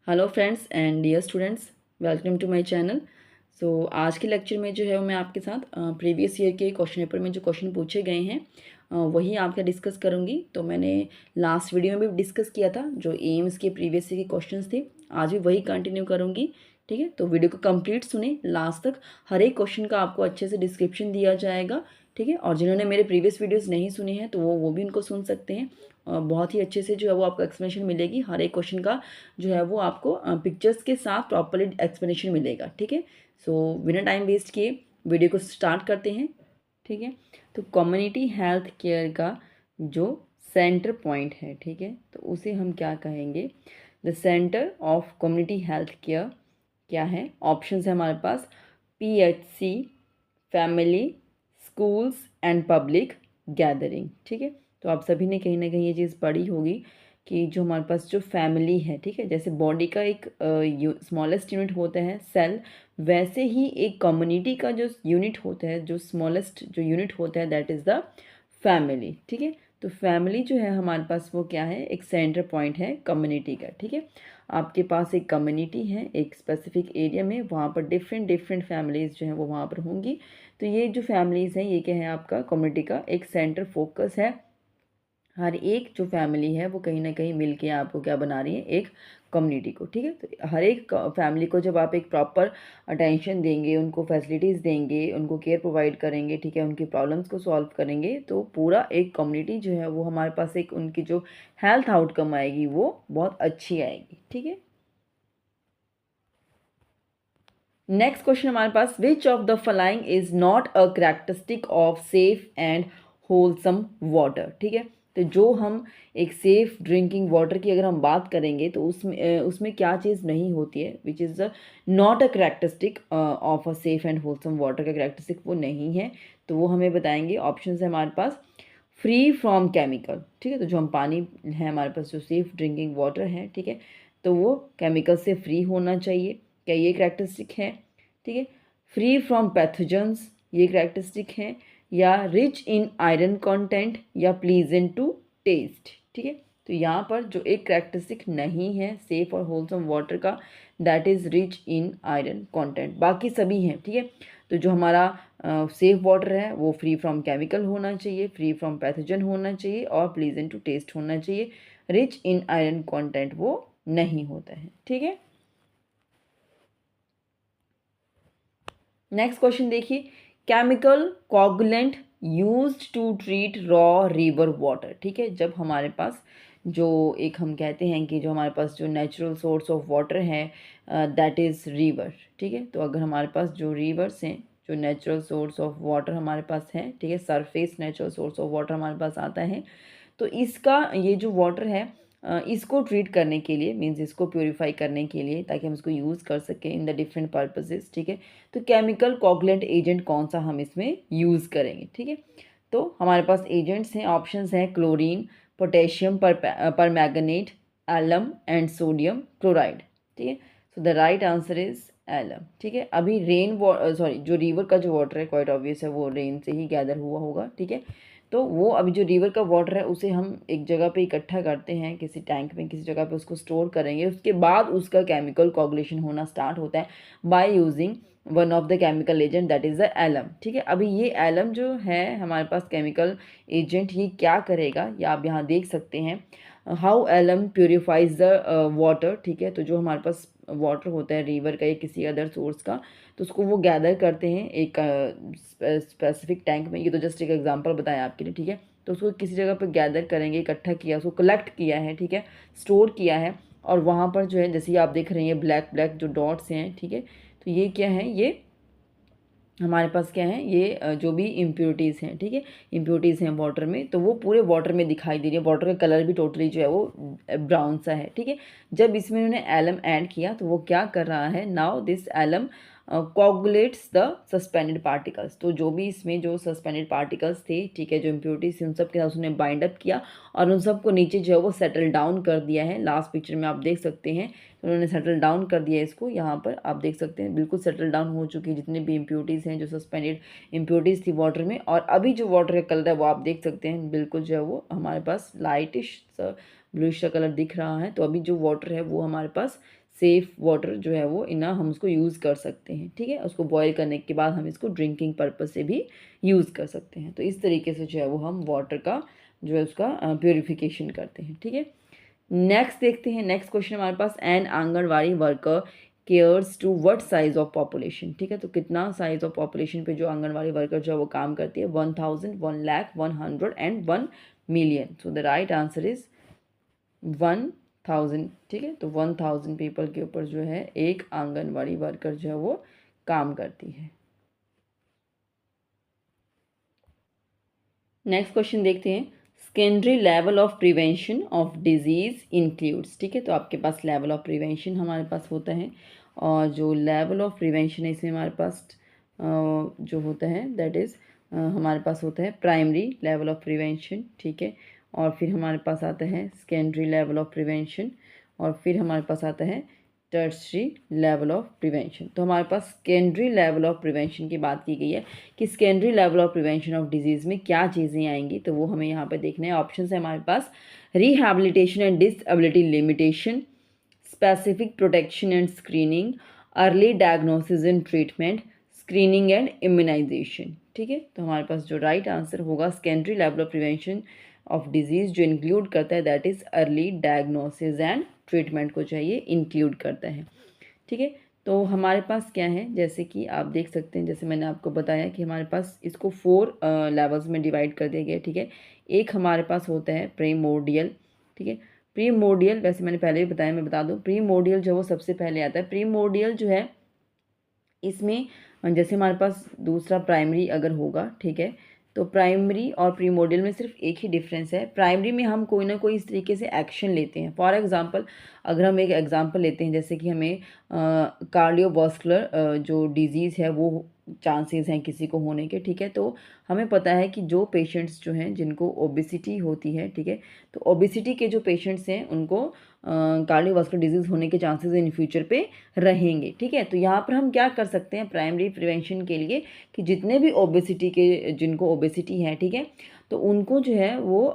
Hello friends and dear students, welcome to my channel. So आज के lecture में जो है वो मैं आपके साथ प्रीवियस ईयर के क्वेश्चन पेपर में जो क्वेश्चन पूछे गए हैं वही आपके डिस्कस करूंगी। तो मैंने लास्ट वीडियो में भी डिस्कस किया था जो एम्स के प्रीवियस ईयर के क्वेश्चंस थे, आज भी वही कंटिन्यू करूंगी। ठीक है, तो वीडियो को कंप्लीट सुने लास्ट तक। हर एक क्वेश्चन का आपको अच्छे से डिस्क्रिप्शन दिया जाएगा। ठीक है, और जिन्होंने मेरे प्रीवियस वीडियोज़ नहीं सुने हैं तो वो भी उनको सुन सकते हैं। बहुत ही अच्छे से जो है वो आपको एक्सप्लेनेशन मिलेगी हर एक क्वेश्चन का, जो है वो आपको पिक्चर्स के साथ प्रॉपरली एक्सप्लेनेशन मिलेगा। ठीक है, सो बिना टाइम वेस्ट किए वीडियो को स्टार्ट करते हैं। ठीक है, तो कम्युनिटी हेल्थ केयर का जो सेंटर पॉइंट है, ठीक है, तो उसे हम क्या कहेंगे? The centre of community health care क्या है? ऑप्शंस है हमारे पास PHC, family, schools and public gathering. ठीक है, तो आप सभी ने कहीं ना कहीं ये चीज़ पढ़ी होगी कि जो हमारे पास जो फैमिली है, ठीक है, जैसे बॉडी का एक स्मॉलेस्ट यूनिट होता है सेल, वैसे ही एक कम्युनिटी का जो यूनिट होता है, जो स्मॉलेस्ट जो यूनिट होता है, दैट इज़ द फैमिली। ठीक है, तो फैमिली जो है हमारे पास वो क्या है? एक सेंटर पॉइंट है कम्युनिटी का। ठीक है, आपके पास एक कम्युनिटी है एक स्पेसिफिक एरिया में, वहाँ पर डिफरेंट डिफरेंट फैमिलीज़ जो हैं वो वहाँ पर होंगी। तो ये जो फैमिलीज़ हैं ये क्या है? आपका कम्युनिटी का एक सेंटर फोकस है। हर एक जो फैमिली है वो कहीं ना कहीं मिलके आपको क्या बना रही है? एक कम्युनिटी को। ठीक है, तो हर एक फैमिली को जब आप एक प्रॉपर अटेंशन देंगे, उनको फैसिलिटीज़ देंगे, उनको केयर प्रोवाइड करेंगे, ठीक है, उनकी प्रॉब्लम्स को सॉल्व करेंगे, तो पूरा एक कम्युनिटी जो है वो हमारे पास एक उनकी जो हेल्थ आउटकम आएगी वो बहुत अच्छी आएगी। ठीक है, नेक्स्ट क्वेश्चन हमारे पास, which of the following is not a characteristic of safe and wholesome water? ठीक है, तो जो हम एक सेफ ड्रिंकिंग वाटर की अगर हम बात करेंगे तो उसमें क्या चीज़ नहीं होती है? Which is not a characteristic of a safe and wholesome water का कैरेक्टरिस्टिक वो नहीं है, तो वो हमें बताएंगे। ऑप्शन है हमारे पास फ्री फ्रॉम केमिकल। ठीक है, तो जो हम पानी है हमारे पास जो सेफ ड्रिंकिंग वाटर है, ठीक है, तो वो केमिकल से फ्री होना चाहिए, क्या ये कैरेक्टरिस्टिक है? ठीक है, फ्री फ्रॉम पैथोजेंस ये कैरेक्टरिस्टिक है, या रिच इन आयरन कंटेंट, या प्लीजेंट टू टेस्ट। ठीक है, तो यहाँ पर जो एक कैरेक्टरिस्टिक नहीं है सेफ और होलसम वाटर का, that is rich in iron content, बाकी सभी हैं। ठीक है, तो जो हमारा सेफ वाटर है वो फ्री फ्रॉम केमिकल होना चाहिए, फ्री फ्रॉम पैथोजन होना चाहिए, और प्लीजेंट टू टेस्ट होना चाहिए। रिच इन आयरन कंटेंट वो नहीं होता है। ठीक है, नेक्स्ट क्वेश्चन देखिए, chemical coagulant used to treat raw river water. ठीक है, जब हमारे पास जो एक हम कहते हैं कि जो हमारे पास जो नेचुरल सोर्स ऑफ वाटर है दैट इज़ रिवर। ठीक है, तो अगर हमारे पास जो रिवर्स हैं, जो नेचुरल सोर्स ऑफ वाटर हमारे पास है, ठीक है, surface natural source of water हमारे पास आता है, तो इसका ये जो वाटर है इसको ट्रीट करने के लिए, मीन्स इसको प्योरीफाई करने के लिए, ताकि हम इसको यूज़ कर सकें इन द डिफरेंट पर्पसेस। ठीक है, तो केमिकल कोगुलेंट एजेंट कौन सा हम इसमें यूज़ करेंगे? ठीक है, तो हमारे पास एजेंट्स हैं, ऑप्शंस हैं chlorine, potassium permanganate, alum and sodium chloride. ठीक है, so the right answer is alum. ठीक है, अभी सॉरी जो रिवर का जो वाटर है क्वाइट ऑब्वियस है वो रेन से ही गैदर हुआ होगा। ठीक है, तो वो अभी जो रिवर का वाटर है उसे हम एक जगह पे इकट्ठा करते हैं, किसी टैंक में किसी जगह पे उसको स्टोर करेंगे, उसके बाद उसका केमिकल कोगुलेशन होना स्टार्ट होता है by using one of the chemical agent that is the alum. ठीक है, अभी ये एलम जो है हमारे पास केमिकल एजेंट, ये क्या करेगा या आप यहाँ देख सकते हैं, how alum purifies the water. ठीक है, तो जो हमारे पास वाटर होता है रिवर का या किसी अदर सोर्स का, तो उसको वो गैदर करते हैं एक स्पेसिफिक टैंक में। ये तो जस्ट एक एग्जांपल बताया आपके लिए। ठीक है, तो उसको किसी जगह पर गैदर करेंगे, इकट्ठा किया, उसको कलेक्ट किया है, ठीक है, स्टोर किया है, और वहाँ पर जो है जैसे आप देख रहे हैं ब्लैक ब्लैक जो डॉट्स हैं, ठीक है, तो ये क्या है? ये हमारे पास क्या है? ये जो भी इम्प्योरिटीज़ हैं, ठीक है, इम्प्योरिटीज़ हैं वाटर में, तो वो पूरे वाटर में दिखाई दे रही है। वाटर का कलर भी टोटली जो है वो ब्राउन सा है। ठीक है, जब इसमें उन्होंने एलम ऐड किया तो वो क्या कर रहा है? Now this alum coagulates the suspended particles, तो जो भी इसमें जो सस्पेंडेड पार्टिकल्स थे, ठीक है, जो इम्प्योरिटीज उन सब के साथ उसने बाइंड अप किया और उन सबको नीचे जो है वो सेटल डाउन कर दिया है। लास्ट पिक्चर में आप देख सकते हैं, तो उन्होंने सेटल डाउन कर दिया इसको। यहाँ पर आप देख सकते हैं बिल्कुल सेटल डाउन हो चुकी है जितने भी इम्प्योरिटीज़ हैं, जो सस्पेंडेड इम्प्योरिटीज़ थी वाटर में। और अभी जो वाटर का कलर है वो आप देख सकते हैं बिल्कुल जो है वो हमारे पास लाइटिश ब्लूइश सा कलर दिख रहा है, तो अभी जो वाटर है वो हमारे पास सेफ़ वाटर जो है वो इनफ, हम उसको यूज़ कर सकते हैं, ठीक है। उसको बॉयल करने के बाद हम इसको ड्रिंकिंग पर्पज़ से भी यूज़ कर सकते हैं। तो इस तरीके से जो है वो हम वाटर का जो है उसका प्योरीफिकेशन करते हैं, ठीक है। नेक्स्ट देखते हैं, नेक्स्ट क्वेश्चन हमारे पास, an anganwadi worker cares to what size of population, ठीक है। तो कितना साइज ऑफ पॉपुलेशन पे जो आंगनवाड़ी वर्कर जो है वो काम करती है, 1000, 1,00,000, 100 and 1,000,000। So the right answer is 1000, ठीक है। तो 1000 पीपल के ऊपर जो है एक आंगनवाड़ी वर्कर जो है वो काम करती है। नेक्स्ट क्वेश्चन देखते हैं, secondary level of prevention of disease includes, ठीक है। तो आपके पास लेवल ऑफ प्रिवेंशन हमारे पास होता है, और जो लेवल ऑफ प्रिवेंशन है इसमें हमारे पास जो होता है दैट इज़ हमारे पास होता है प्राइमरी लेवल ऑफ प्रिवेंशन, ठीक है। और फिर हमारे पास आता है सेकेंडरी लेवल ऑफ प्रिवेंशन, और फिर हमारे पास आता है टर्शरी लेवल ऑफ प्रिवेंशन। तो हमारे पास सेकेंडरी लेवल ऑफ प्रिवेंशन की बात की गई है कि secondary level of prevention of disease में क्या चीज़ें आएंगी, तो वो हमें यहाँ पे देखना है। ऑप्शन है हमारे पास, rehabilitation and disability limitation, specific protection and screening, early diagnosis and treatment, screening and immunisation, ठीक है। तो हमारे पास जो राइट आंसर होगा secondary level of prevention of disease जो इंक्लूड करता है that is early diagnosis and treatment को चाहिए इंक्लूड करता है, ठीक है। तो हमारे पास क्या है, जैसे कि आप देख सकते हैं, जैसे मैंने आपको बताया कि हमारे पास इसको 4 लेवल्स में डिवाइड कर दिया गया, ठीक है। एक हमारे पास होता है प्रीमोर्डियल, ठीक है। प्रीमोर्डियल वैसे मैंने पहले भी बताया, मैं बता दूं, प्रीमोर्डियल जो वो सबसे पहले आता है। प्रीमोर्डियल जो है इसमें जैसे हमारे पास दूसरा प्राइमरी अगर होगा, ठीक है, तो प्राइमरी और प्रीमोर्डियल में सिर्फ एक ही डिफरेंस है। प्राइमरी में हम कोई ना कोई इस तरीके से एक्शन लेते हैं। फॉर एग्जांपल, अगर हम एक एग्जांपल लेते हैं, जैसे कि हमें कार्डियोवास्कुलर जो डिजीज़ है वो चांसेस हैं किसी को होने के, ठीक है। तो हमें पता है कि जो पेशेंट्स जो हैं जिनको ओबेसिटी होती है, ठीक है, तो ओबेसिटी के जो पेशेंट्स हैं उनको कार्डियोवास्कुलर डिजीज़ होने के चांसेस इन फ्यूचर पे रहेंगे, ठीक है। तो यहाँ पर हम क्या कर सकते हैं प्राइमरी प्रिवेंशन के लिए, कि जितने भी ओबेसिटी के, जिनको ओबेसिटी है, ठीक है, तो उनको जो है वो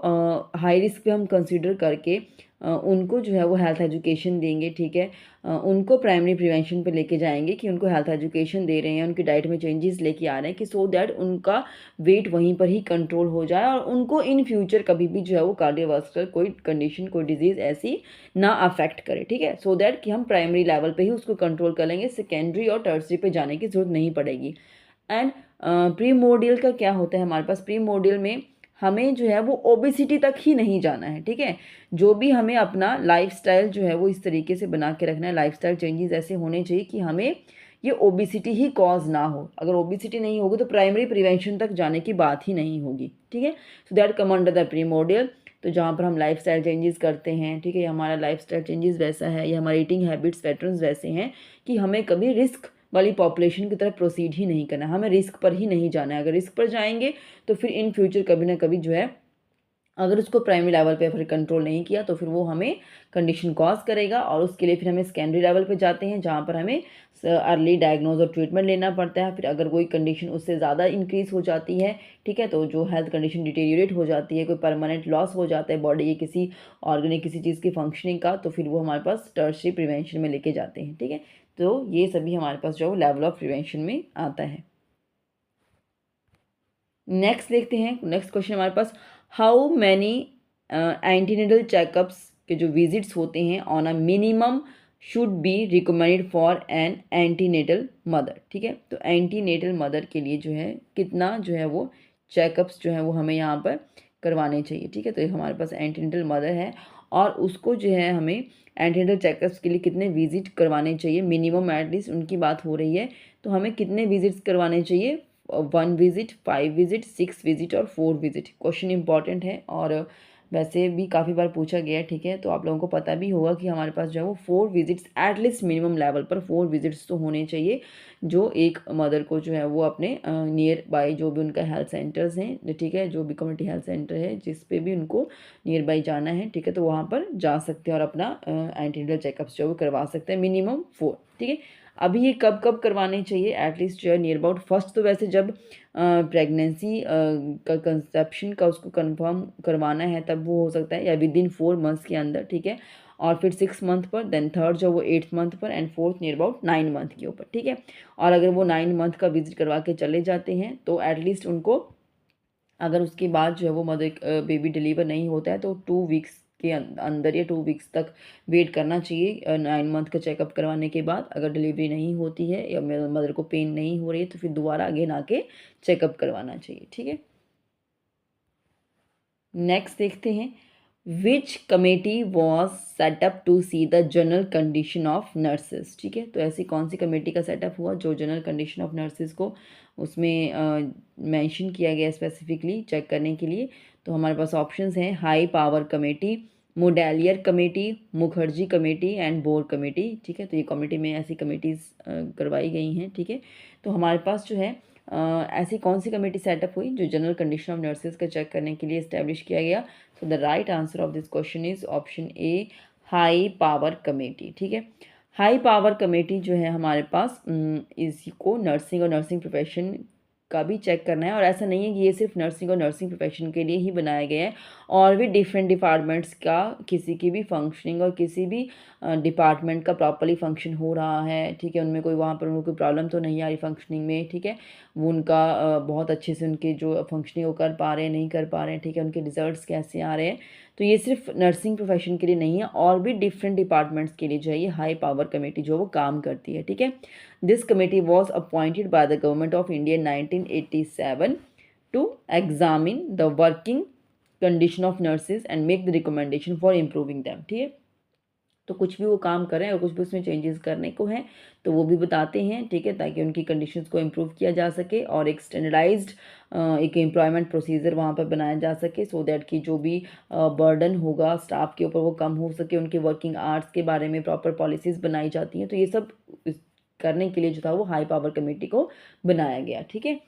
हाई रिस्क पे हम कंसीडर करके उनको जो है वो हेल्थ एजुकेशन देंगे, ठीक है। उनको प्राइमरी प्रिवेंशन पे लेके जाएंगे कि उनको हेल्थ एजुकेशन दे रहे हैं, उनकी डाइट में चेंजेस लेके आ रहे हैं कि सो दैट उनका वेट वहीं पर ही कंट्रोल हो जाए और उनको इन फ्यूचर कभी भी जो है वो कार्डियोवास्कुलर कोई कंडीशन, कोई डिजीज़ ऐसी ना अफेक्ट करे, ठीक है। सो दैट कि हम प्राइमरी लेवल पे ही उसको कंट्रोल कर लेंगे, सेकेंडरी और टर्सरी पे जाने की ज़रूरत नहीं पड़ेगी। एंड प्रीमोर्डियल का क्या होता है हमारे पास, प्रीमोर्डियल में हमें जो है वो ओबेसिटी तक ही नहीं जाना है, ठीक है। जो भी हमें अपना लाइफस्टाइल जो है वो इस तरीके से बना के रखना है, लाइफस्टाइल चेंजेस ऐसे होने चाहिए कि हमें ये ओबेसिटी ही कॉज ना हो। अगर ओबेसिटी नहीं होगी तो प्राइमरी प्रिवेंशन तक जाने की बात ही नहीं होगी, ठीक है। So that come under the primordial. तो जहाँ पर हम लाइफस्टाइल चेंजेस करते हैं, ठीक है, हमारा लाइफस्टाइल चेंजेस वैसा है या हमारे ईटिंग हैबिट्स पैटर्न्स वैसे हैं कि हमें कभी रिस्क वाली पॉपुलेशन की तरफ प्रोसीड ही नहीं करना, हमें रिस्क पर ही नहीं जाना है। अगर रिस्क पर जाएंगे तो फिर इन फ्यूचर कभी ना कभी जो है, अगर उसको प्राइमरी लेवल पे फिर कंट्रोल नहीं किया तो फिर वो हमें कंडीशन कॉज करेगा, और उसके लिए फिर हमें सेकेंडरी लेवल पे जाते हैं जहाँ पर हमें अर्ली डायग्नोज और ट्रीटमेंट लेना पड़ता है। फिर अगर कोई कंडीशन उससे ज़्यादा इंक्रीज हो जाती है, ठीक है, तो जो हेल्थ कंडीशन डिटेरियोरेट हो जाती है, कोई परमानेंट लॉस हो जाता है बॉडी के किसी ऑर्गन, किसी चीज़ की फंक्शनिंग का, तो फिर वो हमारे पास टर्शरी प्रिवेंशन में लेके जाते हैं, ठीक है। तो ये सभी हमारे पास जो लेवल ऑफ प्रिवेंशन में आता है। नेक्स्ट देखते हैं, नेक्स्ट क्वेश्चन हमारे पास, हाउ मैनी एंटीनेटल चेकअप्स के जो विजिट्स होते हैं on a minimum should be recommended for an antenatal mother, ठीक है। तो एंटीनेटल मदर के लिए जो है कितना जो है वो चेकअप्स जो है वो हमें यहाँ पर करवाने चाहिए, ठीक है। तो हमारे पास एंटीनेटल मदर है और उसको जो है हमें एंटीनेटल चेकअप्स के लिए कितने विजिट करवाने चाहिए, मिनिमम एटलीस्ट उनकी बात हो रही है, तो हमें कितने विजिट्स करवाने चाहिए, 1 विजिट, 5 विजिट, 6 विजिट और 4 विजिट। क्वेश्चन इंपॉर्टेंट है और वैसे भी काफ़ी बार पूछा गया है, ठीक है। तो आप लोगों को पता भी होगा कि हमारे पास जो है वो 4 विजिट्स एटलीस्ट मिनिमम लेवल पर 4 विजिट्स तो होने चाहिए, जो एक मदर को जो है वो अपने नियर बाय जो भी उनका हेल्थ सेंटर्स हैं, ठीक है, जो भी कम्युनिटी हेल्थ सेंटर है जिस पे भी उनको नियर बाय जाना है, ठीक है, तो वहाँ पर जा सकते हैं और अपना एंटीनेटल चेकअप्स जो है वो करवा सकते हैं, मिनिमम 4, ठीक है। अभी ये कब कब करवानी चाहिए, एटलीस्ट जो है नियर अबाउट फर्स्ट तो वैसे जब प्रेगनेंसी का कंसेप्शन का उसको कंफर्म करवाना है तब वो हो सकता है, या विद इन 4 मंथ्स के अंदर, ठीक है। और फिर 6 मंथ पर, देन थर्ड जो वो 8th मंथ पर, and fourth near about 9 month के ऊपर, ठीक है। और अगर वो 9 मंथ का विजिट करवा के चले जाते हैं तो एटलीस्ट उनको, अगर उसके बाद जो है वो मदर बेबी डिलीवर नहीं होता है तो 2 वीक्स के अंदर या 2 वीक्स तक वेट करना चाहिए 9 मंथ का चेकअप करवाने के बाद। अगर डिलीवरी नहीं होती है या मदर को पेन नहीं हो रही है तो फिर दोबारा अगेन आके चेकअप करवाना चाहिए, ठीक है। नेक्स्ट देखते हैं, which committee was set up to see the general condition of nurses, ठीक है। तो ऐसी कौन सी कमेटी का सेटअप हुआ जो जनरल कंडीशन ऑफ नर्सेज को उसमें मेंशन किया गया स्पेसिफिकली चेक करने के लिए। तो हमारे पास ऑप्शंस हैं, high power committee, Mudaliar committee, Mukherjee committee and Bhore committee, ठीक है। तो ये कमेटी में ऐसी कमेटीज़ करवाई गई हैं, ठीक है। तो हमारे पास जो है ऐसी कौन सी कमेटी सेटअप हुई जो जनरल कंडीशन ऑफ नर्सेज का चेक करने के लिए इस्टेब्लिश किया गया। सो the right answer of this question is option A, high power committee, ठीक है। हाई पावर कमेटी जो है हमारे पास इसको नर्सिंग और नर्सिंग प्रोफेशन का भी चेक करना है, और ऐसा नहीं है कि ये सिर्फ नर्सिंग और नर्सिंग प्रोफेशन के लिए ही बनाया गया है, और भी डिफरेंट डिपार्टमेंट्स का किसी की भी फंक्शनिंग और किसी भी डिपार्टमेंट का प्रॉपरली फंक्शन हो रहा है, ठीक है। उनमें कोई वहाँ पर उनको कोई प्रॉब्लम तो नहीं आ रही फंक्शनिंग में, ठीक है। वो उनका बहुत अच्छे से उनके जो फंक्शनिंग वो कर पा रहे हैं नहीं कर पा रहे हैं, ठीक है। उनके रिजल्ट्स कैसे आ रहे हैं। तो ये सिर्फ नर्सिंग प्रोफेशन के लिए नहीं है, और भी डिफरेंट डिपार्टमेंट्स के लिए जो है ये हाई पावर कमेटी जो वो काम करती है, ठीक है। This committee was appointed by the government of India in 1987 to examine the working condition of nurses and make the recommendation for improving them, ठीक है। तो कुछ भी वो काम कर रहे हैं और कुछ भी उसमें चेंजेस करने को हैं तो वो भी बताते हैं, ठीक है, ताकि उनकी कंडीशंस को इम्प्रूव किया जा सके और एक स्टैंडर्डाइज्ड एक एम्प्लॉयमेंट प्रोसीजर वहाँ पर बनाया जा सके, सो दैट कि जो भी बर्डन होगा स्टाफ के ऊपर वो कम हो सके। उनके वर्किंग आवर्स के बारे में प्रॉपर पॉलिसीज़ बनाई जाती हैं। तो ये सब करने के लिए जो था वो हाई पावर कमेटी को बनाया गया, ठीक है।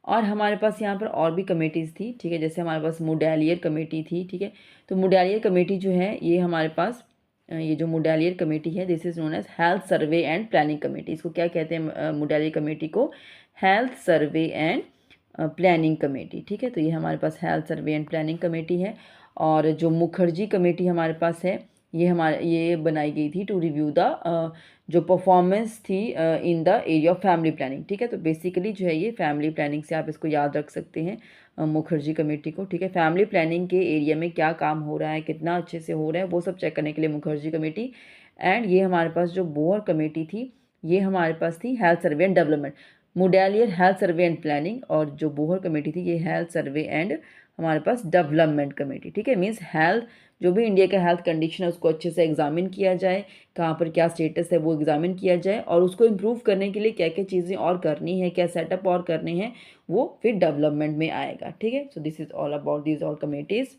और हमारे पास यहाँ पर और भी कमेटीज़ थी, ठीक है, जैसे हमारे पास मोडेलियर कमेटी थी, ठीक है। तो मोडेलियर कमेटी जो है ये हमारे पास ये जो मोडेलियर कमेटी है this is known as health survey and planning committee. इसको क्या कहते हैं मोडेलियर कमेटी को, health survey and planning committee, ठीक है। तो ये हमारे पास health survey and planning committee है। और जो मुखर्जी कमेटी हमारे पास है ये बनाई गई थी टू रिव्यू द जो परफॉर्मेंस थी in the area of family planning, ठीक है। तो बेसिकली जो है ये फैमिली प्लानिंग से आप इसको याद रख सकते हैं मुखर्जी कमेटी को, ठीक है। फैमिली प्लानिंग के एरिया में क्या काम हो रहा है, कितना अच्छे से हो रहा है, वो सब चेक करने के लिए मुखर्जी कमेटी। एंड ये हमारे पास जो बोहर कमेटी थी ये हमारे पास थी health survey and development. Mudaliar health survey and planning, और जो बोहर कमेटी थी ये हेल्थ सर्वे एंड हमारे पास डेवलपमेंट कमेटी, ठीक है। मीन्स हेल्थ जो भी इंडिया का हेल्थ कंडीशन है उसको अच्छे से एग्जामिन किया जाए, कहाँ पर क्या स्टेटस है वो एग्जामिन किया जाए, और उसको इम्प्रूव करने के लिए क्या क्या चीज़ें और करनी है, क्या सेटअप और करने हैं, वो फिर डेवलपमेंट में आएगा, ठीक है। So this is all about these all committees.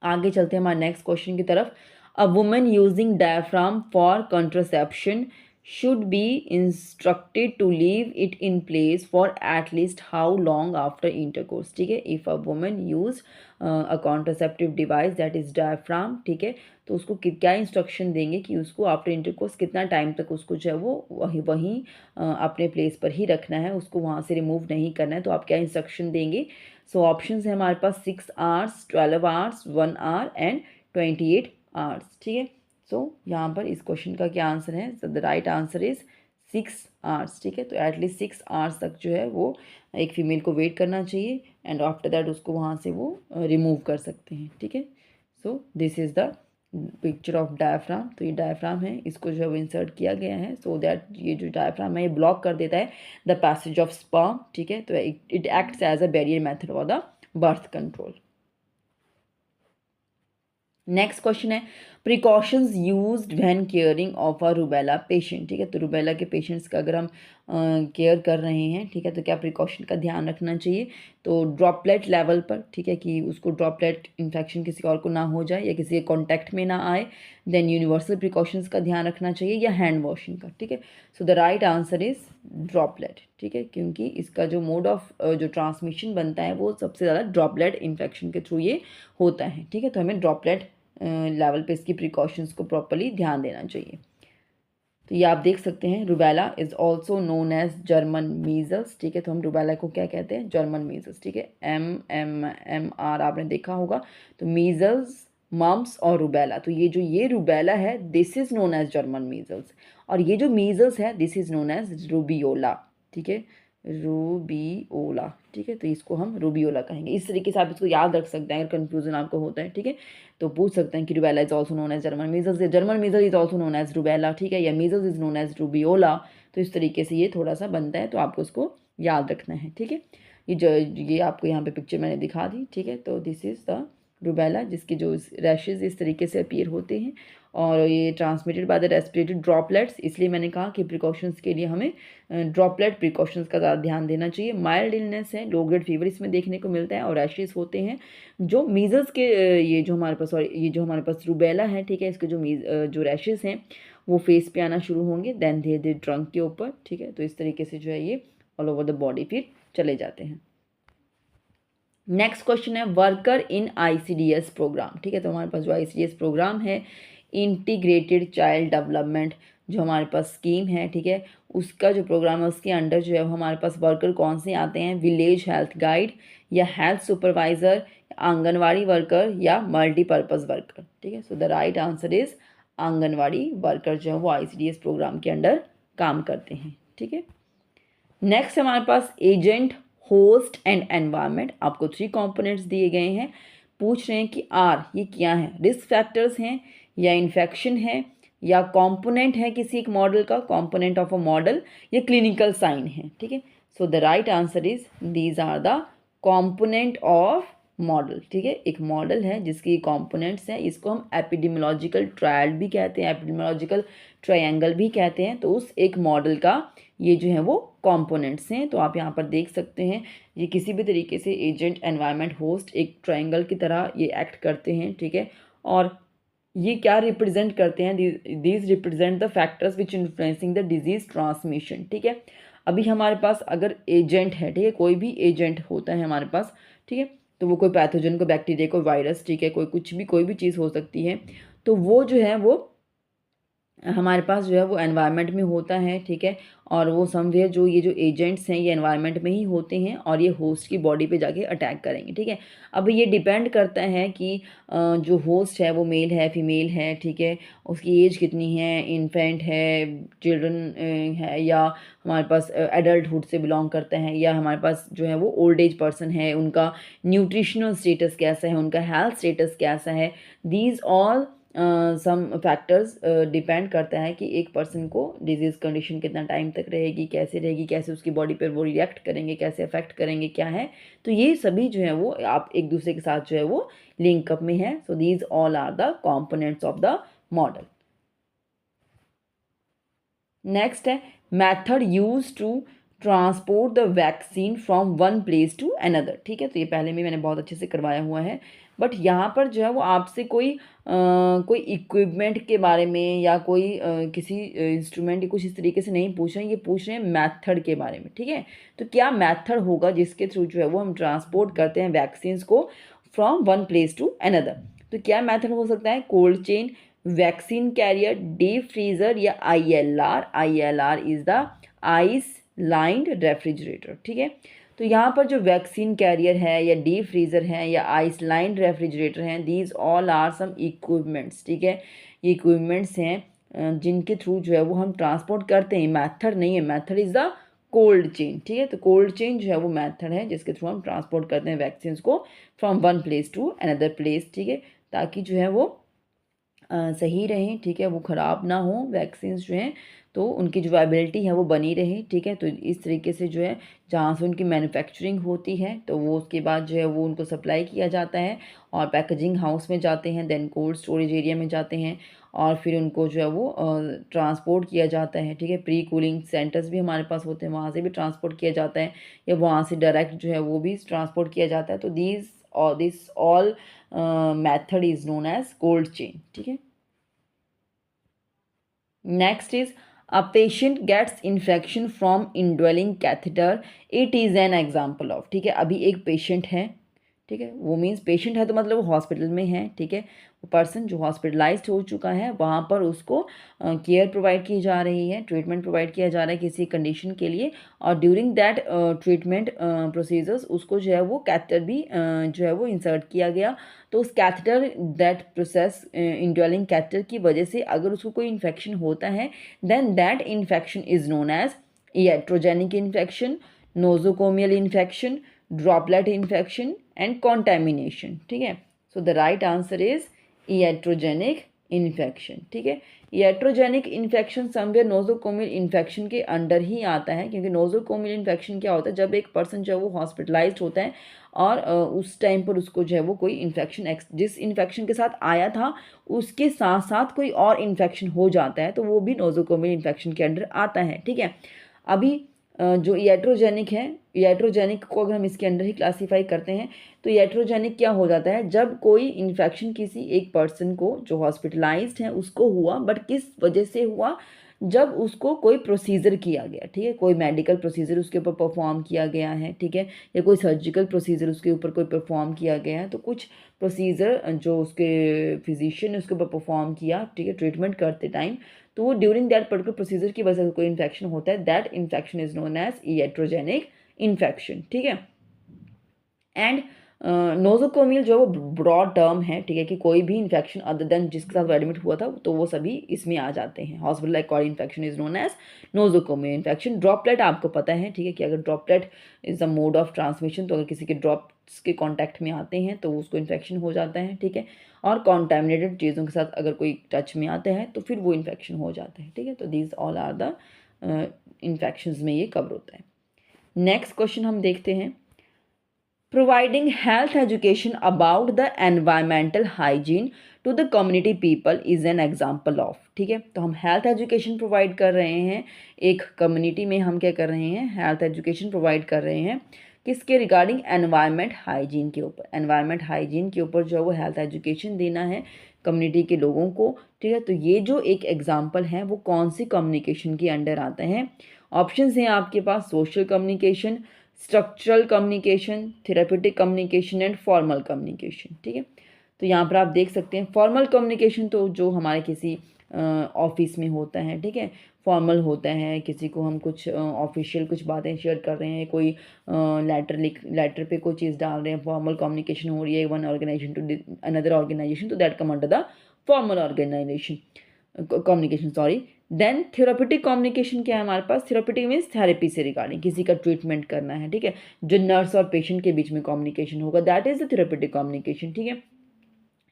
आगे चलते हैं हमारे नेक्स्ट क्वेश्चन की तरफ। A woman using diaphragm for contraception should be instructed to leave it in place for at least how long after intercourse, ठीक है। if a woman use a contraceptive device that is diaphragm, ठीक है, तो उसको क्या instruction देंगे कि उसको आफ्टर इंटरकोर्स कितना टाइम तक उसको जो है वो वहीं अपने प्लेस पर ही रखना है, उसको वहाँ से रिमूव नहीं करना है। तो आप क्या इंस्ट्रक्शन देंगे। सो ऑप्शंस है हमारे पास 6 hours, 12 hours, 1 our and 28 hours, ठीक है। सो यहाँ पर इस क्वेश्चन का क्या आंसर है, the right answer is 6 hours, ठीक है। तो एटलीस्ट 6 आवर्स तक जो है वो एक फीमेल को वेट करना चाहिए, एंड आफ्टर दैट उसको वहाँ से वो रिमूव कर सकते हैं, ठीक है। So this is the picture of diaphragm. तो ये डायफ्राम है, इसको जो है वो इंसर्ट किया गया है सो दैट ये जो डायफ्राम है ये ब्लॉक कर देता है द पैसेज ऑफ स्पर्म, ठीक है। तो it acts as a barrier method for the birth control. Next question है precautions used when caring of a rubella patient, ठीक है। तो रूबेला के पेशेंट्स का अगर हम केयर कर रहे हैं, ठीक है, तो क्या प्रिकॉशन का ध्यान रखना चाहिए। तो ड्रॉपलेट लेवल पर, ठीक है, कि उसको ड्रॉपलेट इन्फेक्शन किसी और को ना हो जाए या किसी के कॉन्टैक्ट में ना आए। देन यूनिवर्सल प्रिकॉशंस का ध्यान रखना चाहिए या हैंड वॉशिंग का, ठीक है। So the right answer is droplet, ठीक है, क्योंकि इसका जो मोड ऑफ जो ट्रांसमिशन बनता है वो सबसे ज़्यादा ड्रॉपलेट इन्फेक्शन के थ्रू ये होता है, ठीक है। तो हमें ड्रॉपलेट लेवल पे इसकी प्रिकॉशंस को प्रॉपर्ली ध्यान देना चाहिए। तो ये आप देख सकते हैं, rubella is also known as German measles, ठीक है। तो हम रूबेला को क्या कहते हैं, जर्मन मीजल्स, ठीक है। MMR आपने देखा होगा। तो मीजल्स, मम्स और रूबेला, तो ये रूबेला है, this is known as German measles. और ये जो मीजल्स है, this is known as rubeola, ठीक है, रूबियोला, ठीक है। तो इसको हम रूबियोला कहेंगे। इस तरीके से आप इसको याद रख सकते हैं अगर कन्फ्यूजन आपको होता है, ठीक है। तो पूछ सकते हैं कि rubella is also known as German measles, या German measles is also known as rubella, ठीक है, या measles is known as rubeola. तो इस तरीके से ये थोड़ा सा बनता है, तो आपको उसको याद रखना है, ठीक है। ये आपको यहाँ पे पिक्चर मैंने दिखा दी, ठीक है। तो दिस इज़ द रूबेला, जिसके जो रैशेज इस तरीके से अपीयर होते हैं, और ये transmitted by the respiratory droplets. इसलिए मैंने कहा कि प्रिकॉशंस के लिए हमें ड्रॉपलेट प्रिकॉशंस का ज़्यादा ध्यान देना चाहिए। माइल्ड इलनेस है, लो ग्रेड फीवर इसमें देखने को मिलता है, और रैशेज होते हैं जो मीजल्स के ये जो हमारे पास, और ये जो हमारे पास रूबेला है, ठीक है, इसके जो रैशेज हैं वो फेस पे आना शुरू होंगे, देन धीरे धीरे ट्रंक के ऊपर, ठीक है। तो इस तरीके से जो है ये ऑल ओवर द बॉडी फिर चले जाते हैं। नेक्स्ट क्वेश्चन है वर्कर इन ICDS प्रोग्राम, ठीक है। तो हमारे पास जो ICDS प्रोग्राम है, इंटीग्रेटेड चाइल्ड डेवलपमेंट जो हमारे पास स्कीम है, ठीक है, उसका जो प्रोग्राम है उसके अंडर जो है हमारे पास वर्कर कौन से आते हैं, विलेज हेल्थ गाइड, या हेल्थ सुपरवाइज़र, आंगनवाड़ी वर्कर, या मल्टीपर्पज़ वर्कर, ठीक है। So the right answer is anganwadi worker जो है वो ICDS प्रोग्राम के अंडर काम करते हैं, ठीक है। नेक्स्ट हमारे पास एजेंट, होस्ट एंड एनवायरनमेंट। आपको 3 कंपोनेंट्स दिए गए हैं, पूछ रहे हैं कि ये क्या है, रिस्क फैक्टर्स हैं, या इन्फेक्शन है, या कंपोनेंट है किसी एक मॉडल का, कंपोनेंट ऑफ अ मॉडल, या क्लिनिकल साइन है, ठीक है। So the right answer is these are the component of model, ठीक है। एक मॉडल है जिसकी कंपोनेंट्स हैं, इसको हम एपिडेमियोलॉजिकल ट्रायल भी कहते हैं, एपिडेमियोलॉजिकल ट्रायंगल भी कहते हैं। तो उस एक मॉडल का ये जो है वो कंपोनेंट्स हैं। तो आप यहाँ पर देख सकते हैं, ये किसी भी तरीके से एजेंट, एनवायरनमेंट, होस्ट एक ट्रायंगल की तरह ये एक्ट करते हैं, ठीक है। और ये क्या रिप्रेजेंट करते हैं, these represent the factors which influencing the disease transmission, ठीक है। अभी हमारे पास अगर एजेंट है, ठीक है, कोई भी एजेंट होता है हमारे पास, ठीक है, तो वो कोई पैथोजन, कोई बैक्टीरिया, कोई वायरस, ठीक है, कोई भी चीज़ हो सकती है। तो वो जो है वो हमारे पास जो है वो एनवायरनमेंट में होता है, ठीक है। और वो समवेयर जो ये जो एजेंट्स हैं ये एनवायरनमेंट में ही होते हैं, और ये होस्ट की बॉडी पे जाके अटैक करेंगे, ठीक है। अब ये डिपेंड करता है कि जो होस्ट है वो मेल है, फीमेल है, ठीक है, उसकी एज कितनी है, इन्फेंट है, चिल्ड्रन है, या हमारे पास एडल्टहुड से बिलोंग करते हैं, या हमारे पास जो है वो ओल्ड एज पर्सन है, उनका न्यूट्रिशनल स्टेटस कैसा है, उनका हेल्थ स्टेटस कैसा है। These all some factors depend करता है कि एक पर्सन को डिजीज़ कंडीशन कितना टाइम तक रहेगी, कैसे उसकी बॉडी पर वो रिएक्ट करेंगे, कैसे अफेक्ट करेंगे, क्या है। तो ये सभी जो है वो आप एक दूसरे के साथ जो है वो लिंकअप में है। So these all are the components of the model. Next है method used to transport the vaccine from one place to another, ठीक है। तो ये पहले में मैंने बहुत अच्छे से करवाया हुआ है, बट यहाँ पर जो है वो आपसे कोई इक्विपमेंट के बारे में, या कोई किसी इंस्ट्रूमेंट कुछ इस तरीके से नहीं पूछ रहे हैं, ये पूछ रहे हैं मैथड के बारे में, ठीक है। तो क्या मैथड होगा जिसके थ्रू जो है वो हम ट्रांसपोर्ट करते हैं वैक्सीन्स को from one place to another. तो क्या मैथड हो सकता है, cold chain, vaccine carrier, deep freezer, या ILR is the ice lined refrigerator, ठीक है। तो यहाँ पर जो वैक्सीन कैरियर है, या डीप फ्रीजर है, या आइस लाइंड रेफ्रिजरेटर हैं, these all are some equipments, ठीक है। ये इक्विपमेंट्स हैं जिनके थ्रू जो है वो हम ट्रांसपोर्ट करते हैं, मैथड नहीं है, method is the cold chain, ठीक है। तो कोल्ड चेन जो है वो मैथड है जिसके थ्रू हम ट्रांसपोर्ट करते हैं वैक्सीन को from one place to another place, ठीक है, ताकि जो है वो सही रहें, ठीक है, वो ख़राब ना हो वैक्सीन्स जो हैं, तो उनकी जो वायबिलिटी है वो बनी रहे, ठीक है। तो इस तरीके से जो है जहाँ से उनकी मैन्युफैक्चरिंग होती है, तो वो उसके बाद जो है वो उनको सप्लाई किया जाता है, और पैकेजिंग हाउस में जाते हैं, देन कोल्ड स्टोरेज एरिया में जाते हैं, और फिर उनको जो है वो ट्रांसपोर्ट किया जाता है, ठीक है। प्री कूलिंग सेंटर्स भी हमारे पास होते हैं, वहाँ से भी ट्रांसपोर्ट किया जाता है, या वहाँ से डायरेक्ट जो है वो भी ट्रांसपोर्ट किया जाता है। तो this all method is known as cold chain, ठीक है। Next is a patient gets infection from indwelling catheter, it is an example of, ठीक है। अभी एक पेशेंट है, ठीक है। वो मीन्स पेशेंट है तो मतलब वो हॉस्पिटल में है, ठीक है। वो पर्सन जो हॉस्पिटलाइज्ड हो चुका है वहाँ पर उसको केयर प्रोवाइड की जा रही है, ट्रीटमेंट प्रोवाइड किया जा रहा है किसी कंडीशन के लिए, और ड्यूरिंग दैट ट्रीटमेंट प्रोसीजर्स उसको जो है वो कैथेटर भी जो है वो इंसर्ट किया गया। तो उस catheter that process indwelling catheter की वजह से अगर उसको कोई इन्फेक्शन होता है then that infection is known as iatrogenic infection, nosocomial infection, droplet infection and contamination, ठीक है। So the right answer is iatrogenic infection, ठीक है। iatrogenic infection somewhere nosocomial infection के अंडर ही आता है, क्योंकि नोजोकोमियल इन्फेक्शन क्या होता है, जब एक पर्सन जो है वो हॉस्पिटलाइज्ड होता है और उस टाइम पर उसको जो है वो कोई इन्फेक्शन जिस इन्फेक्शन के साथ आया था उसके साथ साथ कोई और इन्फेक्शन हो जाता है तो वो भी नोजोकोमियल इन्फेक्शन के अंडर आता है, ठीक है। अभी जो iatrogenic है, iatrogenic को अगर हम इसके अंडर ही क्लासीफाई करते हैं तो iatrogenic क्या हो जाता है, जब कोई इन्फेक्शन किसी एक पर्सन को जो हॉस्पिटलाइज्ड है उसको हुआ, बट किस वजह से हुआ, जब उसको कोई प्रोसीजर किया गया, ठीक है, कोई मेडिकल प्रोसीजर उसके ऊपर परफॉर्म किया गया है, ठीक है, या कोई सर्जिकल प्रोसीजर उसके ऊपर कोई परफॉर्म किया गया है, तो कुछ प्रोसीजर जो उसके फिजिशियन ने उसके ऊपर परफॉर्म किया, ठीक है, ट्रीटमेंट करते टाइम, तो वो ड्यूरिंग दैट पर्टिकुलर प्रोसीजर की वजह से कोई इन्फेक्शन होता है, that infection is known as iatrogenic infection, ठीक है। एंड नोजोकोमियल जो वो ब्रॉड टर्म है, ठीक है, कि कोई भी इन्फेक्शन अदर देन जिसके साथ वो एडमिट हुआ था तो वो सभी इसमें आ जाते हैं। Hospital acquired infection is known as nosocomial infection. Droplet आपको पता है, ठीक है, कि अगर droplet is the mode of transmission, तो अगर किसी के ड्रॉप्स के कॉन्टैक्ट में आते हैं तो उसको इन्फेक्शन हो जाता है, ठीक है। और कॉन्टेमिनेटेड चीज़ों के साथ अगर कोई टच में आते हैं तो फिर वो इन्फेक्शन हो जाता है, ठीक है। तो these all are the infections में ये कवर होता है। नेक्स्ट क्वेश्चन हम देखते हैं, providing health education about the environmental hygiene to the community people is an example of, ठीक है। तो हम हेल्थ एजुकेशन प्रोवाइड कर रहे हैं एक कम्युनिटी में, हम क्या कर रहे हैं, हेल्थ एजुकेशन प्रोवाइड कर रहे हैं किसके रिगार्डिंग, एनवायरमेंट हाइजीन के ऊपर। एनवायरमेंट हाइजीन के ऊपर जो है वो हेल्थ एजुकेशन देना है कम्युनिटी के लोगों को, ठीक है। तो ये जो एक एग्जाम्पल है वो कौन सी कम्युनिकेशन के अंडर आता है, ऑप्शंस हैं आपके पास, social communication, structural communication, therapeutic communication and formal communication, ठीक है। तो यहाँ पर आप देख सकते हैं फॉर्मल कम्युनिकेशन तो जो हमारे किसी ऑफिस में होता है, ठीक है, फॉर्मल होता है, किसी को हम कुछ ऑफिशियल कुछ बातें शेयर कर रहे हैं, कोई लेटर पे कोई चीज़ डाल रहे हैं, फॉर्मल कम्युनिकेशन हो रही है one organisation to another organisation, तो that come under the formal organisation communication, sorry. Then therapeutic communication क्या है हमारे पास, थेरापेटिक मीन्स थेरेपी से रिगार्डिंग किसी का ट्रीटमेंट करना है, ठीक है, जो नर्स और पेशेंट के बीच में कम्युनिकेशन होगा, that is the therapeutic communication, ठीक है।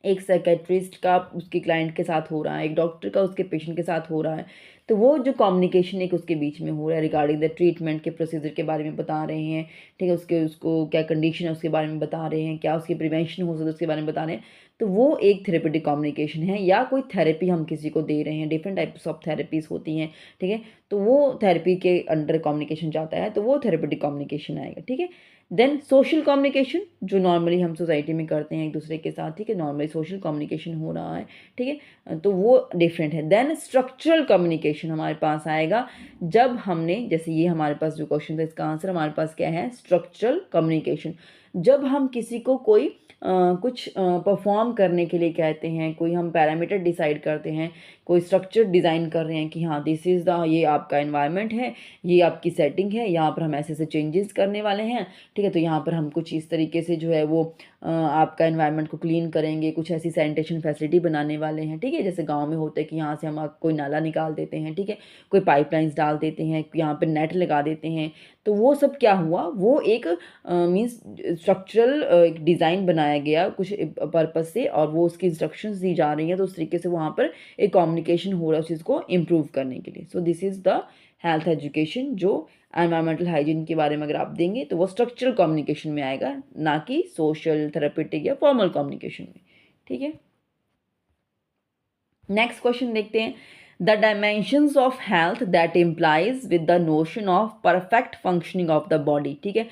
एक साइकेट्रिस्ट का उसके क्लाइंट के साथ हो रहा है, एक डॉक्टर का उसके पेशेंट के साथ हो रहा है, तो वो जो कम्युनिकेशन एक उसके बीच में हो रहा है रिगार्डिंग द ट्रीटमेंट के प्रोसीजर के बारे में बता रहे हैं, ठीक है, उसके उसको क्या कंडीशन है उसके बारे में बता रहे हैं, क्या उसकी प्रिवेंशन हो सकता है उसके बारे में बता रहे हैं, तो वो एक थेरेपेटिक कम्युनिकेशन है। या कोई थेरेपी हम किसी को दे रहे हैं, डिफरेंट टाइप्स ऑफ थेरेपीज होती हैं, ठीक है, तो वो थेरेपी के अंडर कम्युनिकेशन जाता है, तो वो थेरेपेटिक कम्युनिकेशन आएगा, ठीक है। देन सोशल कम्युनिकेशन जो नॉर्मली हम सोसाइटी में करते हैं एक दूसरे के साथ, ठीक है, नॉर्मली सोशल कम्युनिकेशन हो रहा है, ठीक है, तो वो डिफरेंट है। देन स्ट्रक्चरल कम्युनिकेशन हमारे पास आएगा जब हमने, जैसे ये हमारे पास जो क्वेश्चन था इसका आंसर हमारे पास क्या है, स्ट्रक्चरल कम्युनिकेशन, जब हम किसी को कोई कुछ परफॉर्म करने के लिए कहते हैं, कोई हम पैरामीटर डिसाइड करते हैं, कोई स्ट्रक्चर डिज़ाइन कर रहे हैं कि हाँ दिस इज़ द, ये आपका एनवायरनमेंट है, ये आपकी सेटिंग है, यहाँ पर हम ऐसे ऐसे चेंजेस करने वाले हैं, ठीक है, तो यहाँ पर हम कुछ इस तरीके से जो है वो आपका एनवायरनमेंट को क्लीन करेंगे, कुछ ऐसी सैनिटेशन फैसिलिटी बनाने वाले हैं, ठीक है, जैसे गांव में होता है कि यहाँ से हम कोई नाला निकाल देते हैं, ठीक है, कोई पाइपलाइंस डाल देते हैं, यहाँ पर नेट लगा देते हैं, तो वो सब क्या हुआ, वो एक मीन्स स्ट्रक्चरल एक डिज़ाइन बनाया गया कुछ पर्पज़ से, और वो उसकी इंस्ट्रक्शंस दी जा रही हैं, तो उस तरीके से वहाँ पर एक कम्युनिकेशन हो रहा है उस चीज़ को इम्प्रूव करने के लिए। So this is the health education जो एनवायरमेंटल हाइजीन के बारे में अगर आप देंगे तो वो स्ट्रक्चरल कम्युनिकेशन में आएगा, ना कि सोशल, थेरेपेटिक या फॉर्मल कम्युनिकेशन में, ठीक है। नेक्स्ट क्वेश्चन देखते हैं, the dimensions of health that implies with the notion of perfect functioning of the body, ठीक है।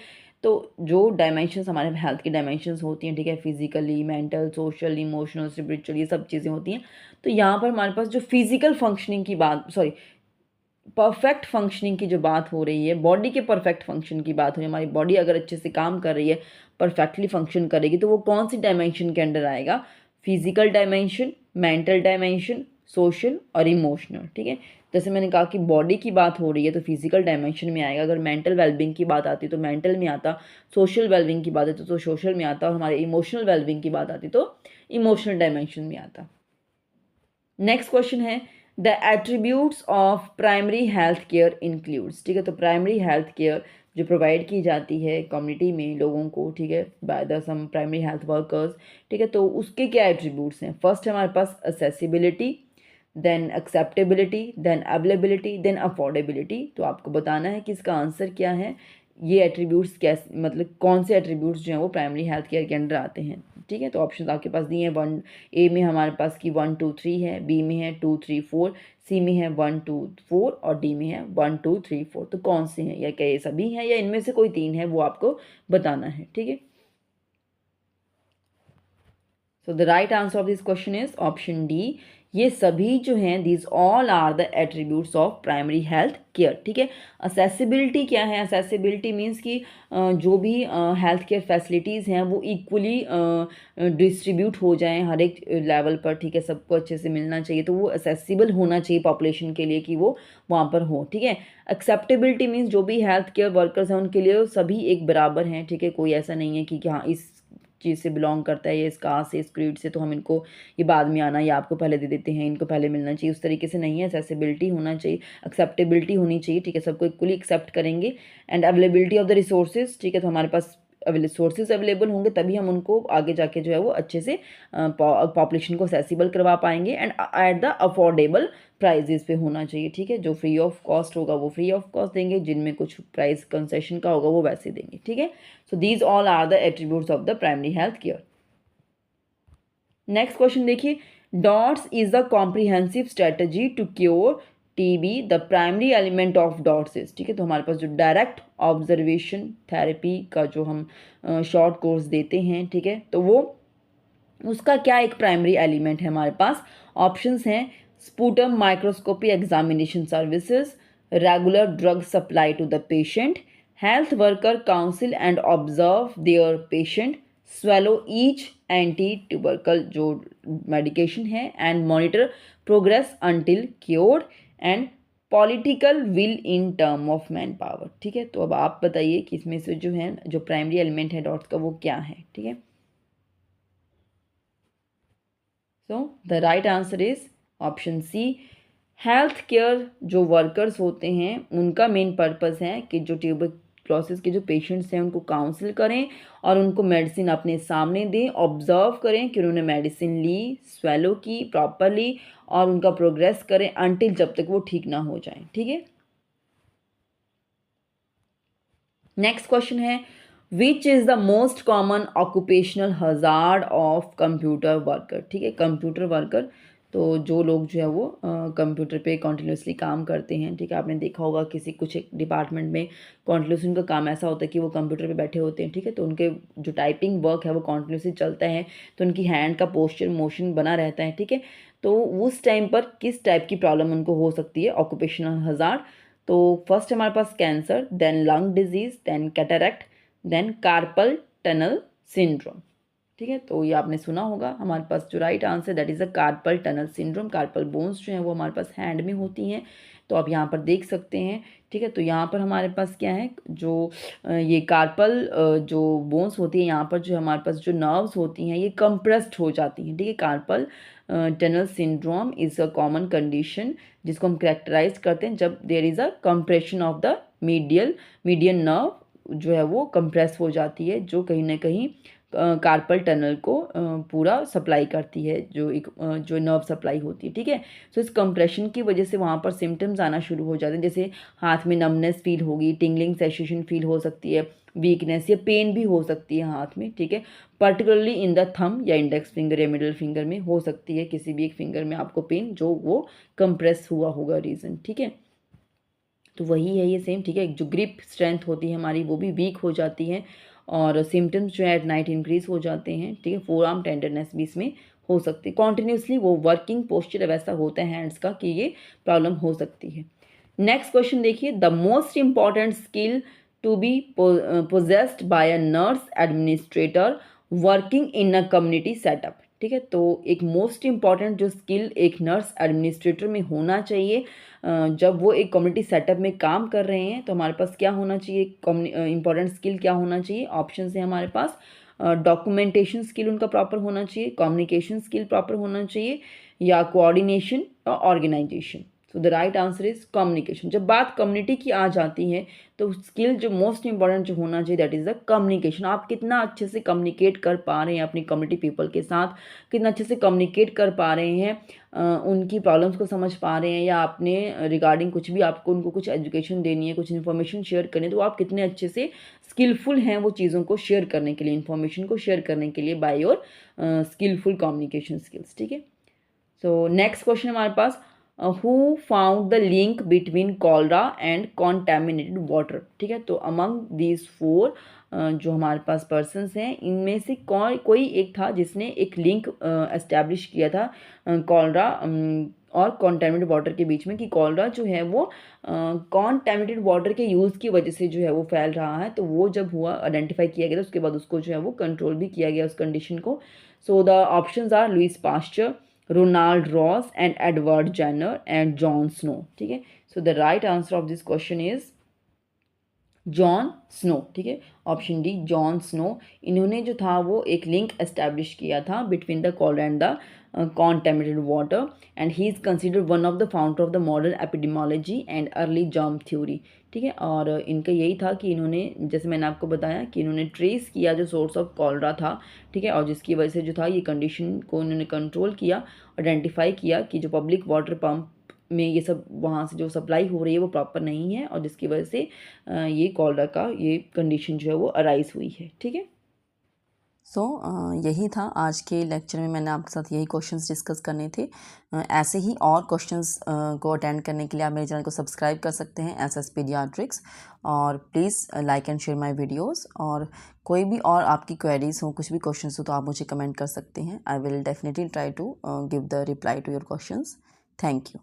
तो जो डायमेंशंस हमारे हेल्थ की डायमेंशंस होती हैं, ठीक है, physically, mental, social, emotional, spiritual, ये सब चीज़ें होती हैं, तो यहाँ पर हमारे पास जो फिजिकल फंक्शनिंग की बात, सॉरी, परफेक्ट फंक्शनिंग की जो बात हो रही है, बॉडी के परफेक्ट फंक्शन की बात हो रही है, हमारी बॉडी अगर अच्छे से काम कर रही है, परफेक्टली फंक्शन करेगी, तो वो कौन सी डायमेंशन के अंडर आएगा? Physical dimension, mental dimension, social और इमोशनल। ठीक है, जैसे मैंने कहा कि बॉडी की बात हो रही है तो फिजिकल डायमेंशन में आएगा, अगर मेंटल वेलबींग की बात आती तो मेंटल में आता, सोशल वेलबींग की बात आती तो सोशल में आता, और हमारे इमोशनल वेलबींग की बात आती तो इमोशनल डायमेंशन में आता। नेक्स्ट क्वेश्चन है the attributes of primary health care includes. ठीक है, तो प्राइमरी हेल्थ केयर जो प्रोवाइड की जाती है कम्युनिटी में लोगों को, ठीक है, by the some primary health workers, ठीक है, तो उसके क्या एट्रीब्यूट्स हैं? फर्स्ट है हमारे पास accessibility, then acceptability, then availability, then affordability. तो आपको बताना है कि इसका आंसर क्या है, ये एट्रीब्यूट्स कैसे, मतलब कौन से एट्रीब्यूट्स जो हैं वो प्राइमरी हेल्थ केयर के अंडर आते हैं। ठीक है, तो ऑप्शन आपके पास दिए हैं, वन ए में हमारे पास की 1 2 3 है, बी में है 2 3 4, सी में है 1 2 4 और डी में है 1 2 3 4। तो कौन से हैं, या क्या ये सभी हैं या इनमें से कोई तीन है, वो आपको बताना है। ठीक है, so the right answer of this question is option D, ये सभी जो हैं these all are the attributes of primary health care. ठीक है, असेसिबिलिटी क्या है? असेसिबिलिटी मीन्स कि जो भी हेल्थ केयर फैसिलिटीज़ हैं वो इक्वली डिस्ट्रीब्यूट हो जाएं हर एक लेवल पर। ठीक है, सबको अच्छे से मिलना चाहिए, तो वो असेसिबल होना चाहिए पॉपुलेशन के लिए कि वो वहाँ पर हो। ठीक है, एक्सेप्टेबिलिटी मीन्स जो भी हेल्थ केयर वर्कर्स हैं उनके लिए सभी एक बराबर हैं। ठीक है, कोई ऐसा नहीं है कि हाँ इस चीज़ से बिलोंग करता है, ये इस कास्ट से, इस क्रीड से, तो हम इनको ये बाद में आना या आपको पहले दे देते हैं, इनको पहले मिलना चाहिए, उस तरीके से नहीं है। एक्सेसिबिलिटी होना चाहिए, एक्सेप्टेबिलिटी होनी चाहिए। ठीक है, सबको इक्वली एक्सेप्ट करेंगे। And availability of the resources, ठीक है, तो हमारे पास सोर्सेज अवेलेबल होंगे तभी हम उनको आगे जाके जो है वो अच्छे से पॉपुलेशन को एक्सेसिबल करवा पाएंगे। And at the affordable prices पे होना चाहिए। ठीक है, जो फ्री ऑफ कॉस्ट होगा वो फ्री ऑफ कॉस्ट देंगे, जिनमें कुछ प्राइस कंसेशन का होगा वो वैसे देंगे। ठीक है, so these all are the attributes of the primary health care. Next question देखिए, DOTS is the comprehensive strategy to cure TB, the primary element of DOTS is. ठीक है, तो हमारे पास जो डायरेक्ट ऑब्जर्वेशन थेरेपी का जो हम शॉर्ट कोर्स देते हैं, ठीक है, तो वो उसका क्या एक प्राइमरी एलिमेंट है हमारे पास? ऑप्शंस हैं sputum microscopy examination services, regular drug supply to the patient, health worker council and observe their patient, swallow each anti tubercle जो मेडिकेशन है, and monitor progress until cured, and political will in term of manpower. ठीक है, तो अब आप बताइए कि इसमें से जो है जो प्राइमरी एलिमेंट है डॉट्स का वो क्या है। ठीक है, so the right answer is option C, health care जो वर्कर्स होते हैं उनका मेन पर्पस है कि जो ट्यूबरक्लोसिस के जो पेशेंट्स हैं उनको काउंसिल करें और उनको मेडिसिन अपने सामने दें, ऑब्जर्व करें कि उन्होंने मेडिसिन ली, स्वेलो की प्रॉपरली, और उनका प्रोग्रेस करें अनटिल जब तक वो ठीक ना हो जाए। ठीक है, नेक्स्ट क्वेश्चन है which is the most common occupational hazard of computer worker. ठीक है, कंप्यूटर वर्कर तो जो लोग जो है वो कंप्यूटर पे कॉन्टिन्यूसली काम करते हैं। ठीक है, आपने देखा होगा किसी कुछ एक डिपार्टमेंट में कॉन्टिन्यूसली उनका काम ऐसा होता है कि वो कंप्यूटर पे बैठे होते हैं। ठीक है, तो उनके जो टाइपिंग वर्क है वो कॉन्टिन्यूसली चलता है, तो उनकी हैंड का पोस्चर मोशन बना रहता है। ठीक है, तो उस टाइम पर किस टाइप की प्रॉब्लम उनको हो सकती है ऑक्यूपेशनल हजार्ड? तो फर्स्ट हमारे पास cancer, then lung disease, then cataract, then carpal tunnel syndrome. ठीक है, तो ये आपने सुना होगा। हमारे पास जो right answer that is a carpel tunnel syndrome. Carpal bones जो हैं वो हमारे पास हैंड में होती हैं, तो आप यहाँ पर देख सकते हैं। ठीक है, तो यहाँ पर हमारे पास क्या है, जो ये कार्पल जो बोन्स होती है, यहाँ पर जो हमारे पास जो नर्व्स होती हैं ये कंप्रेस्ड हो जाती हैं। ठीक है, carpal tunnel syndrome is a common condition जिसको हम करेक्टराइज करते हैं जब there is a compression of the median nerve जो है वो कंप्रेस हो जाती है, जो कहीं ना कहीं कार्पल टनल को पूरा सप्लाई करती है, जो एक जो नर्व सप्लाई होती है। ठीक है, सो इस कंप्रेशन की वजह से वहाँ पर सिम्टम्स आना शुरू हो जाते हैं, जैसे हाथ में नमनेस फील होगी, टिंगलिंग सेंसेशन फील हो सकती है, वीकनेस या पेन भी हो सकती है हाथ में। ठीक है, पर्टिकुलरली इन द थंब या इंडेक्स फिंगर या मिडल फिंगर में हो सकती है, किसी भी एक फिंगर में आपको पेन जो वो कंप्रेस हुआ होगा रीज़न। ठीक है, तो वही है ये सेम। ठीक है, जो ग्रिप स्ट्रेंथ होती है हमारी वो भी वीक हो जाती है, और सिम्टम्स जो है एट नाइट इंक्रीज हो जाते हैं। ठीक है, फोर आर्म टेंडरनेस भी इसमें हो सकती है, कॉन्टिन्यूसली वो वर्किंग पोस्चर वैसा होता है हैंड्स का कि ये प्रॉब्लम हो सकती है। नेक्स्ट क्वेश्चन देखिए, the most important skill to be possessed by a nurse administrator working in a community setup. ठीक है, तो एक मोस्ट इंपॉर्टेंट जो स्किल एक नर्स एडमिनिस्ट्रेटर में होना चाहिए जब वो एक कम्युनिटी सेटअप में काम कर रहे हैं, तो हमारे पास क्या होना चाहिए, इंपॉर्टेंट स्किल क्या होना चाहिए? ऑप्शन है हमारे पास, डॉक्यूमेंटेशन स्किल उनका प्रॉपर होना चाहिए, कम्युनिकेशन स्किल प्रॉपर होना चाहिए, या कोऑर्डिनेशन और organisation. So the right answer is communication. जब बात कम्युनिटी की आ जाती है तो स्किल जो मोस्ट इंपॉर्टेंट जो होना चाहिए दैट इज़ द कम्युनिकेशन। आप कितना अच्छे से कम्युनिकेट कर पा रहे हैं अपनी कम्युनिटी पीपल के साथ, कितना अच्छे से कम्युनिकेट कर पा रहे हैं, उनकी प्रॉब्लम्स को समझ पा रहे हैं, या आपने रिगार्डिंग कुछ भी आपको उनको कुछ एजुकेशन देनी है, कुछ इन्फॉर्मेशन शेयर करनी है, तो आप कितने अच्छे से स्किलफुल हैं वो चीज़ों को शेयर करने के लिए, इन्फॉर्मेशन को शेयर करने के लिए by your skilful communication skills. ठीक है, सो नेक्स्ट क्वेश्चन हमारे पास, who found the link between cholera and contaminated water. ठीक है, तो अमंग दीज फोर जो हमारे पास पर्सन्स हैं, इनमें से कोई एक था जिसने एक लिंक एस्टैब्लिश किया था कॉलरा और कॉन्टेमिनेटेड वाटर के बीच में, कि कॉलरा जो है वो कॉन्टेमिनेटेड वाटर के यूज़ की वजह से जो है वो फैल रहा है। तो वो जब हुआ, आइडेंटिफाई किया गया, तो उसके बाद उसको जो है वो कंट्रोल भी किया गया उस कंडीशन को। So the options are Louis Pasteur, Ronald Ross and Edward Jenner and John Snow. ठीक है, so the right answer of this question is John Snow. ठीक है, ऑप्शन डी जॉन स्नो। इन्होंने जो था वो एक लिंक एस्टैब्लिश किया था between the cholera and the contaminated water, and he is considered one of the founder of the modern epidemiology and early germ theory। ठीक है, और इनका यही था कि इन्होंने, जैसे मैंने आपको बताया कि इन्होंने ट्रेस किया जो सोर्स ऑफ कॉलरा था, ठीक है, और जिसकी वजह से जो था ये कंडीशन को इन्होंने कंट्रोल किया, आइडेंटिफाई किया कि जो पब्लिक वाटर पंप में ये सब वहाँ से जो सप्लाई हो रही है वो प्रॉपर नहीं है, और जिसकी वजह से ये कॉलरा का ये कंडीशन जो है वो अराइज हुई है। ठीक है, सो यही था आज के लेक्चर में, मैंने आपके साथ यही क्वेश्चंस डिस्कस करने थे। ऐसे ही और क्वेश्चंस को अटेंड करने के लिए आप मेरे चैनल को सब्सक्राइब कर सकते हैं एसएस पीडियाट्रिक्स, और please like and share my videos. और कोई भी और आपकी क्वेरीज हो, कुछ भी क्वेश्चंस हो, तो आप मुझे कमेंट कर सकते हैं। I will definitely try to give the reply to your questions. Thank you.